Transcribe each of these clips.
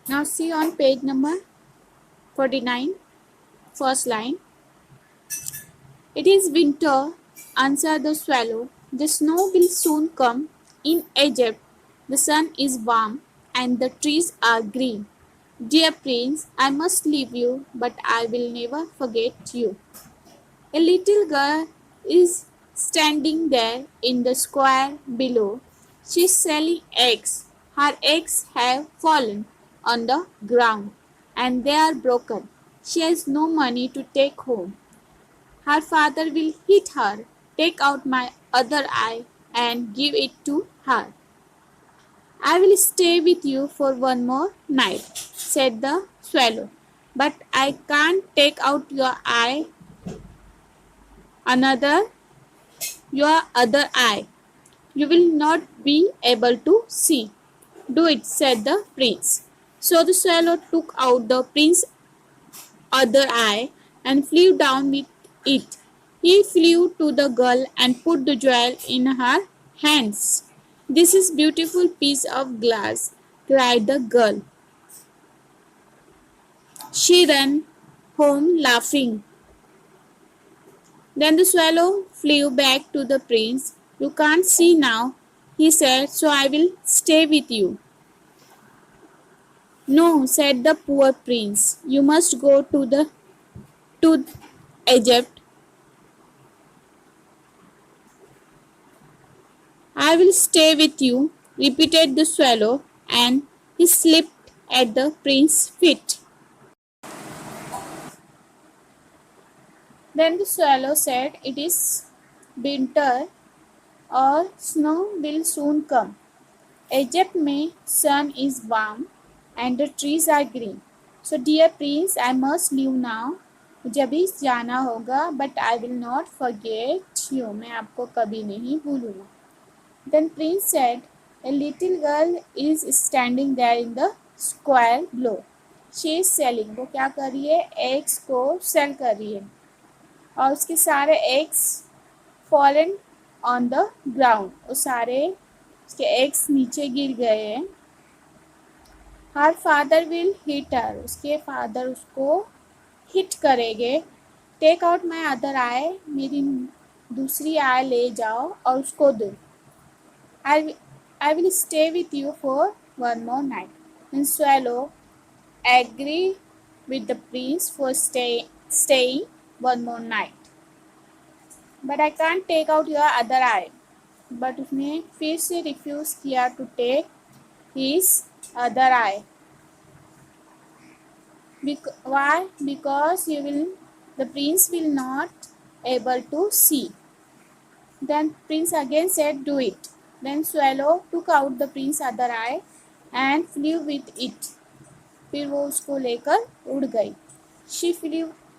Now see on page number 49, first line. It is winter, answered the swallow. The snow will soon come. In Egypt, the sun is warm and the trees are green. Dear prince, I must leave you, but I will never forget you. A little girl is standing there in the square below. She is selling eggs. Her eggs have fallen on the ground and they are broken. She has no money to take home. Her father will hit her. Take out my other eye and give it to her. I will stay with you for one more night, said the swallow. But I can't take out another your other eye. You will not be able to see. Do it, said the prince. So the swallow took out the prince's other eye and flew down with it. He flew to the girl and put the jewel in her hands. This is beautiful piece of glass, cried the girl. She ran home laughing. Then the swallow flew back to the prince. You can't see now, he said, so I will stay with you. No, said the poor prince. You must go to Egypt. I will stay with you, repeated the swallow, and he slipped at the prince's feet. Then the swallow said, It is winter or snow will soon come. Egypt में sun is warm and the trees are green. So dear prince, I must leave now. मुझे अभी जाना होगा, but I will not forget you. मैं आपको कभी नहीं भूलूंगा. Then prince said, A little girl is standing there in the square below. She is selling. वो क्या कर रही है? Eggs को sell कर रही है. और उसके सारे eggs fallen on the ground. वो सारे उसके eggs नीचे गिर गए हैं. Her father will hit her. उसके father उसको hit करेंगे. Take out my other eye. मेरी दूसरी eye ले जाओ और उसको दो. I will stay with you for one more night. And swallow agree with the prince for staying one more night. But I can't take out your other eye. But उसने फिर से refuse किया to take his other eye. Why? Because the prince will not able to see. Then prince again said, Do it. Then swallow took out the prince's other eye and flew with it. फिर वो उसको लेकर उड़ गई.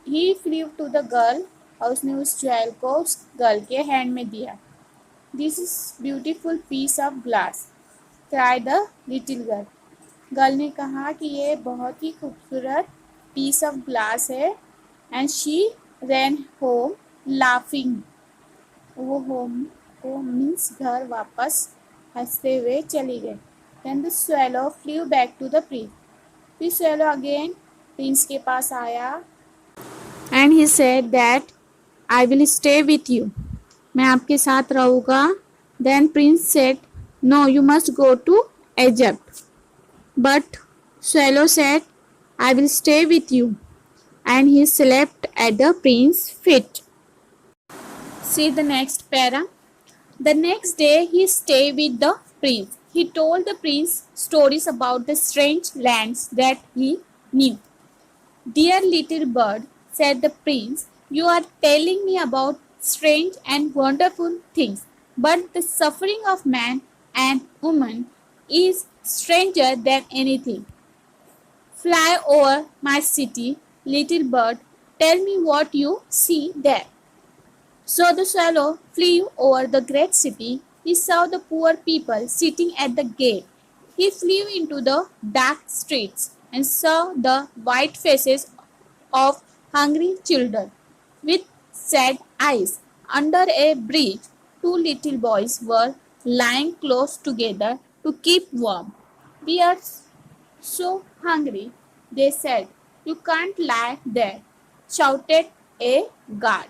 He flew to the girl और उसने उस jewel को उस गर्ल के हैंड में दिया. This is beautiful piece of glass, cried the little girl. Girl ने कहा कि ये बहुत ही खूबसूरत piece of glass है. And she ran home laughing. वो home को मीन्स घर वापस हंसते हुए चली गई. Then the swallow flew back to the prince. फिर swallow again prince के पास आया and he said that I will stay with you. मैं आपके साथ रहूँगा. Then prince said, No, you must go to Egypt. But swallow said, I will stay with you. And he slept at the prince's feet. See the next para. The next day he stayed with the prince. He told the prince stories about the strange lands that he knew. Dear little bird, said the prince, you are telling me about strange and wonderful things, but the suffering of man and woman is stranger than anything. Fly over my city, little bird, tell me what you see there. So the swallow flew over the great city. He saw the poor people sitting at the gate. He flew into the dark streets and saw the white faces of hungry children with sad eyes. Under a bridge, two little boys were lying close together to keep warm. We are so hungry, they said. You can't lie there, shouted a guard.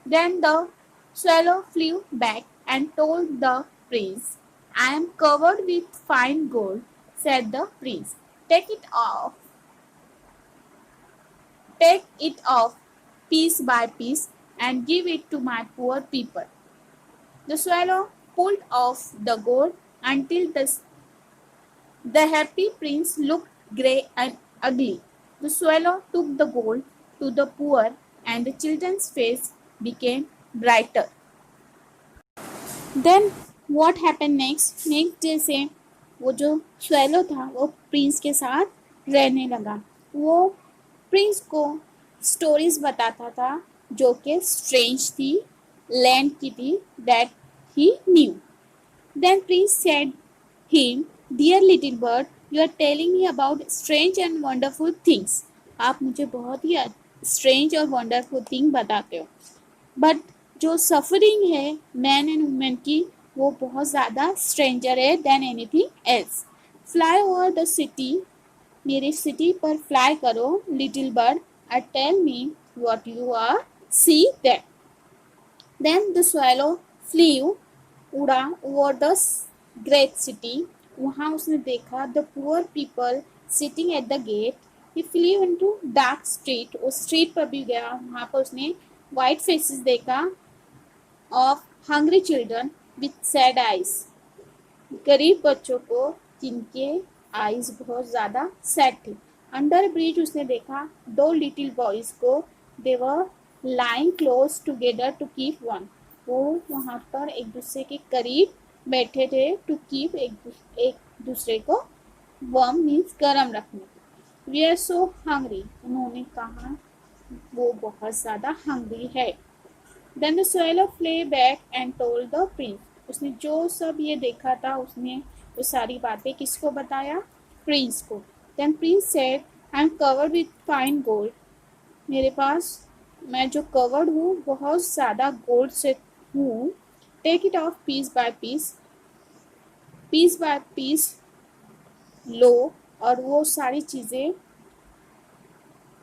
Then the swallow flew back and told the prince, I am covered with fine gold, said the prince. Take it off, take it off piece by piece and give it to my poor people. The swallow pulled off the gold until the happy prince looked grey and ugly. The swallow took the gold to the poor and the children's face became brighter. Then what happened next? Next day से वो जो swallow था वो Prince के साथ रहने लगा. वो प्रिंस को स्टोरीज बताता था जो कि स्ट्रेंज थी, लैंड की थी, that he new. Then prince said him, Dear little bird, you are telling me about strange and wonderful things. आप मुझे बहुत ही strange और wonderful thing बताते हो. बट जो सफरिंग है मैन एंड वुमेन की वो बहुत ज़्यादा स्ट्रेंजर है than anything else. Fly over the city, मेरे सिटी पर फ्लाई करो little bird, and tell me what you are see that. Then the swallow flew, उड़ा ओवर द ग्रेट सिटी. वहाँ उसने देखा the poor people sitting at the gate. He flew into dark street, वो street पर भी गया, वहाँ पर उसने वाइट फेसेस देखा of hungry children with sad eyes, गरीब बच्चों को जिनके आइज बहुत ज़्यादा सैड थे. अंडर ब्रिज उसने देखा दो लिटिल बॉयज को, they were lying close together to keep warm. वो वहाँ पर एक दूसरे के करीब बैठे थे टू कीप एक दूसरे को वार्म मीन्स गर्म रखने. वी आर सो हंग्री, उन्होंने कहा वो बहुत ज़्यादा हंग्री है. Then the swallow flew back and told the prince. उसने जो सब ये देखा था उसने वो सारी बातें किसको बताया? प्रिंस को. Then prince said, I am covered with fine gold. मेरे पास मैं जो कवर्ड हूँ बहुत ज़्यादा गोल्ड से हूँ. Take it off piece by piece लो, और वो सारी चीज़ें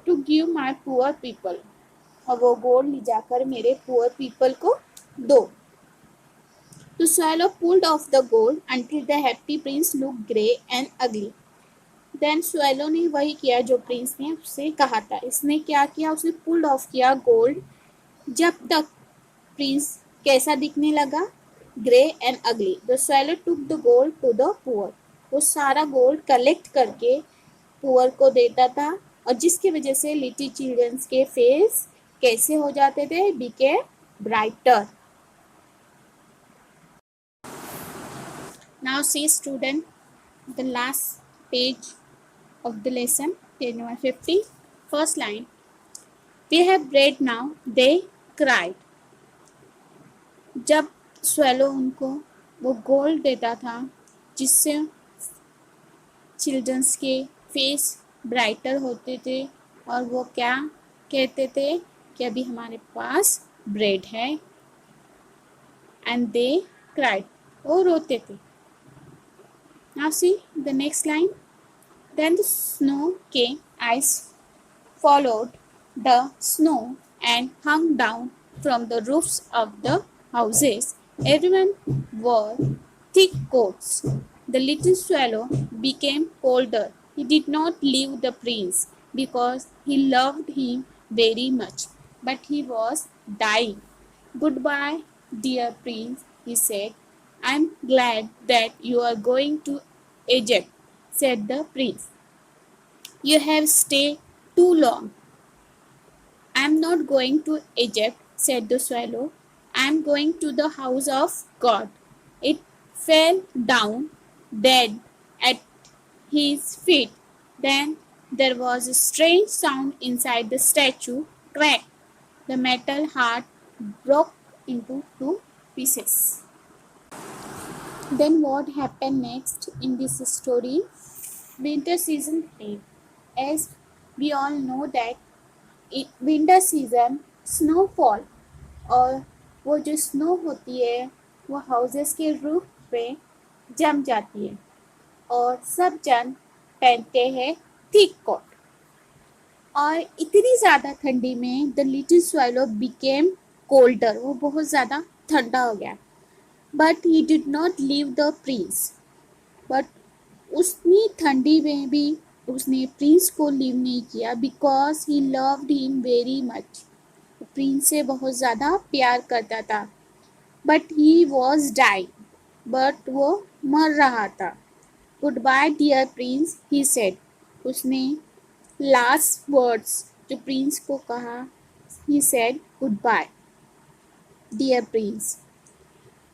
to give my poor people, और वो गोल्ड ले जाकर मेरे पुअर पीपल को दो. तो swallow pulled off the gold until the happy prince looked grey and ugly. Then swallow ने वही किया जो प्रिंस ने उससे कहा था. इसने क्या किया? उसने पुल्ड ऑफ किया गोल्ड. जब तक प्रिंस कैसा दिखने लगा? ग्रे एंड अगली. The swallow took the gold to the poor. वो सारा गोल्ड कलेक्ट करके पुअर को देता था, और जिसकी वजह से लिटिल चिल्ड्रंस के फेस कैसे हो जाते थे? Became brighter. Now see student, the last page of the lesson, page number 50, first line. We have bread now, they cried. जब swallow उनको वो गोल्ड देता था जिससे चिल्ड्रंस के फेस ब्राइटर होते थे, और वो क्या कहते थे कि अभी हमारे पास ब्रेड है. एंड दे क्राइड, वो रोते थे. Now see the next line. Then the snow came, ice followed the snow and hung down from the roofs of the houses. Everyone wore thick coats. The little swallow became colder. He did not leave the prince because he loved him very much, but he was dying. Goodbye, dear prince, he said. I am glad that you are going to Egypt, said the prince. You have stayed too long. I am not going to Egypt, said the swallow. I am going to the house of God. It fell down dead at his feet. Then there was a strange sound inside the statue. Crack! The metal heart broke into two pieces. Then what happened next in this story? Winter season came. As we all know that in winter season snowfall, और वो जो snow होती है वो houses के roof पे जम जाती है, और सब जन पहनते हैं थिक कोट। और इतनी ज़्यादा ठंडी में the little swallow became colder, वो बहुत ज़्यादा ठंडा हो गया। But he did not leave the Prince, but उतनी ठंडी में भी उसने प्रिंस को लीव नहीं किया, because he loved him very much, prince से बहुत ज़्यादा प्यार करता था। But he was dying, but वो मर रहा था। Good bye dear prince, he said, उसने लास्ट वर्ड्स जो प्रिंस को कहा, he said goodbye dear prince.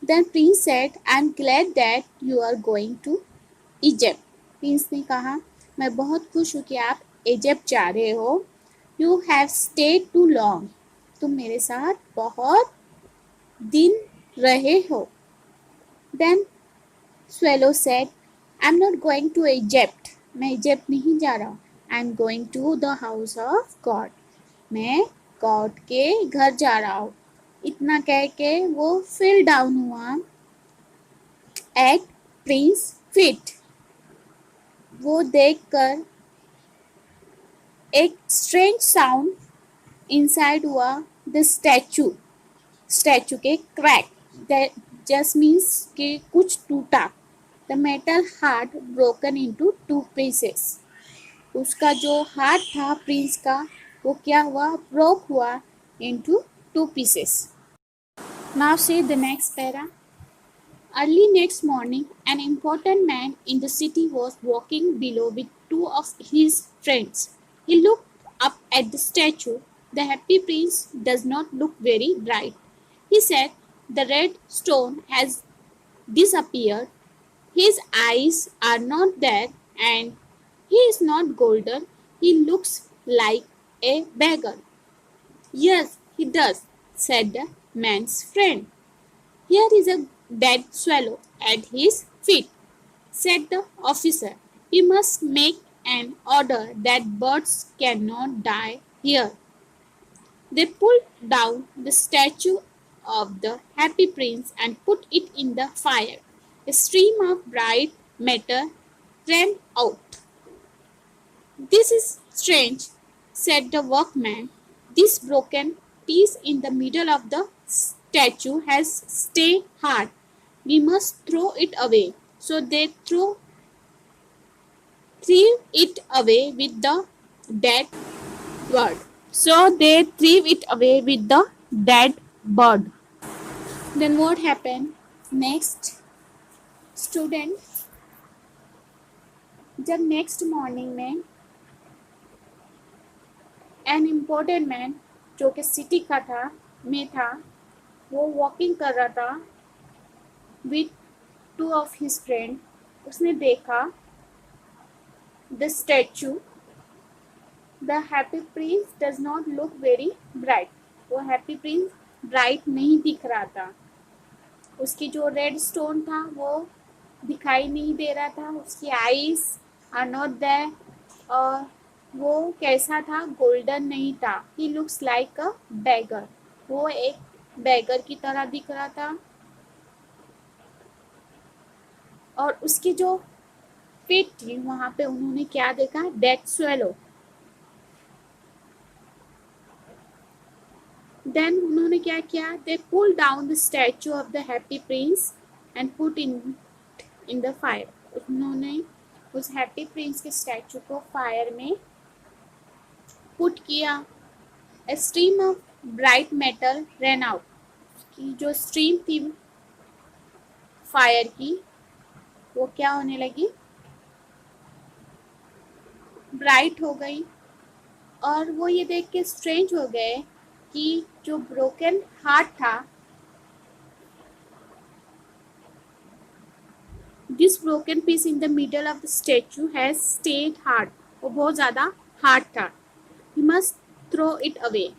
Then prince said, I'm glad that you are going to Egypt. Prince ने कहा, मैं बहुत खुश हूँ कि आप इजिप्ट जा रहे हो। You have stayed too long, तुम मेरे साथ बहुत दिन रहे हो। Then swallow said, I'm not going to Egypt, मैं इजिप्ट नहीं जा रहा हूँ। I'm going to the house of God, मैं गॉड के घर जा रहा हूँ। इतना कह के वो फिर डाउन हुआ एट प्रिंस फीट। वो देखकर एक स्ट्रेंज साउंड इनसाइड हुआ द स्टैचू, स्टैचू के क्रैक, दैट जस्ट मीन्स कि कुछ टूटा। The metal heart broken into two pieces, उसका जो हार्ट था प्रिंस का वो क्या हुआ, ब्रोक हुआ into two pieces. Now see the next para. Early next morning, an important man in the city was walking below with two of his friends. He looked up at the statue. The happy prince does not look very bright. He said, the red stone has disappeared. His eyes are not there and he is not golden. He looks like a beggar. Yes, he does, said the man's friend. Here is a dead swallow at his feet, said the officer. We must make an order that birds cannot die here. They pulled down the statue of the happy prince and put it in the fire. A stream of bright matter ran out. This is strange, said the workman. This broken piece in the middle of the statue has stayed hard. We must throw it away. So they threw it away with the dead bird. So they threw it away with the dead bird. Then what happened? Next, student, जब next morning में an important man जो कि city का था में था, वो walking कर रहा था with two of his friend, उसने देखा the statue, the Happy Prince does not look very bright, वो हैप्पी प्रिंस ब्राइट नहीं दिख रहा था, उसकी जो रेड स्टोन था वो दिखाई नहीं दे रहा था, उसकी आईज आर नॉट देयर, और वो कैसा था, गोल्डन नहीं था। He looks like a bagger, वो एक बैगर की तरह दिख रहा था। और उसकी जो फीट थी वहां पे उन्होंने क्या देखा, डेड स्वेलो। देन उन्होंने क्या किया, they pull down the statue of the Happy Prince and put in the fire, उन्होंने उस हैप्पी प्रिंस के स्टैचू को फायर में पुट किया। A stream of bright metal ran out, की जो स्ट्रीम थी फायर की वो क्या होने लगी, ब्राइट हो गई। और वो ये देख के स्ट्रेंज हो गए कि जो ब्रोकन हार्ट था, this broken piece in the middle of the statue has stayed hard, वो बहुत ज़्यादा हार्ड था। We must throw it away,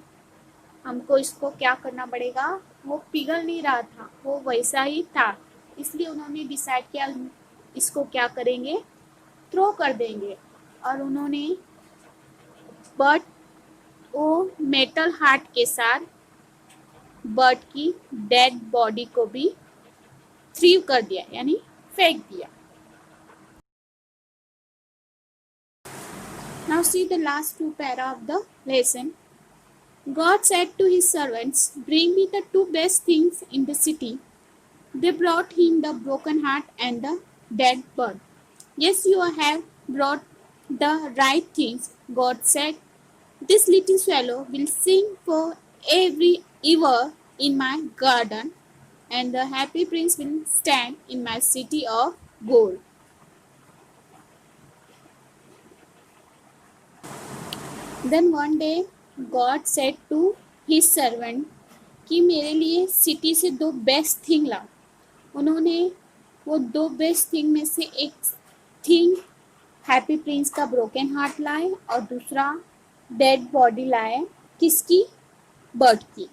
हमको इसको क्या करना पड़ेगा, वो पिघल नहीं रहा था, वो वैसा ही था, इसलिए उन्होंने डिसाइड किया इसको क्या करेंगे, थ्रो कर देंगे। और उन्होंने बट वो मेटल हार्ट के साथ बर्ड की डेड बॉडी को भी थ्रीव कर दिया, यानी फेंक दिया। Now see the last two para of the lesson. God said to his servants, "Bring me the two best things in the city." They brought him the broken heart and the dead bird. "Yes, you have brought the right things," God said. "This little swallow will sing for every ear in my garden, and the happy prince will stand in my city of gold." Then one day God said to his servant कि मेरे लिए city से दो best thing ला. उन्होंने वो दो best thing में से एक थिंग हैप्पी प्रिंस का ब्रोकन हार्ट लाए और दूसरा डेड बॉडी लाए. किसकी? बर्ड की.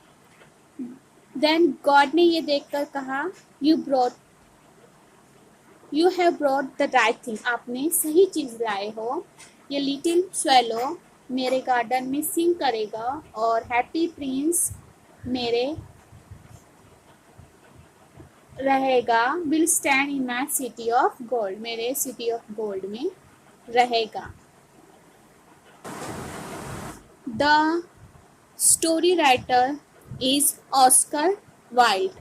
देन गॉड ने ये देखकर कहा, you have brought the right thing. आपने सही चीज लाए हो. ये लिटिल स्वेलो मेरे गार्डन में सिंग करेगा और हैप्पी प्रिंस मेरे रहेगा, will stand in my city of gold. मेरे सिटी ऑफ गोल्ड में रहेगा. The story writer is Oscar Wilde.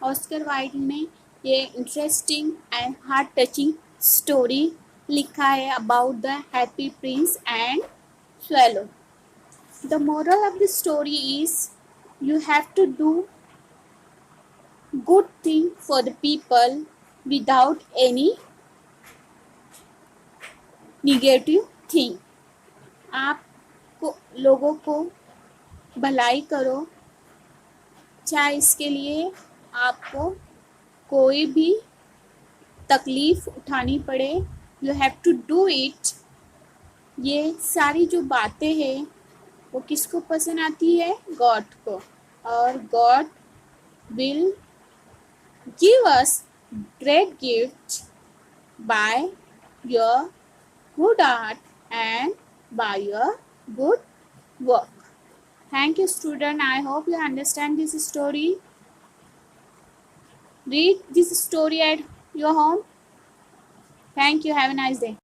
Oscar Wilde ने ये interesting and heart touching story लिखा है about the Happy Prince and swallow. The moral of the story is you have to do good thing for the people without any negative thing. आप लोगों को भलाई करो, चाहे इसके लिए आपको कोई भी तकलीफ उठानी पड़े. You have to do it. ये सारी जो बातें हैं वो किसको पसंद आती है? गॉड को. और God will give us great gift by your good art and by your good work. Thank you, student. I hope you understand this story. Read this story at your home. Thank you. Have a nice day.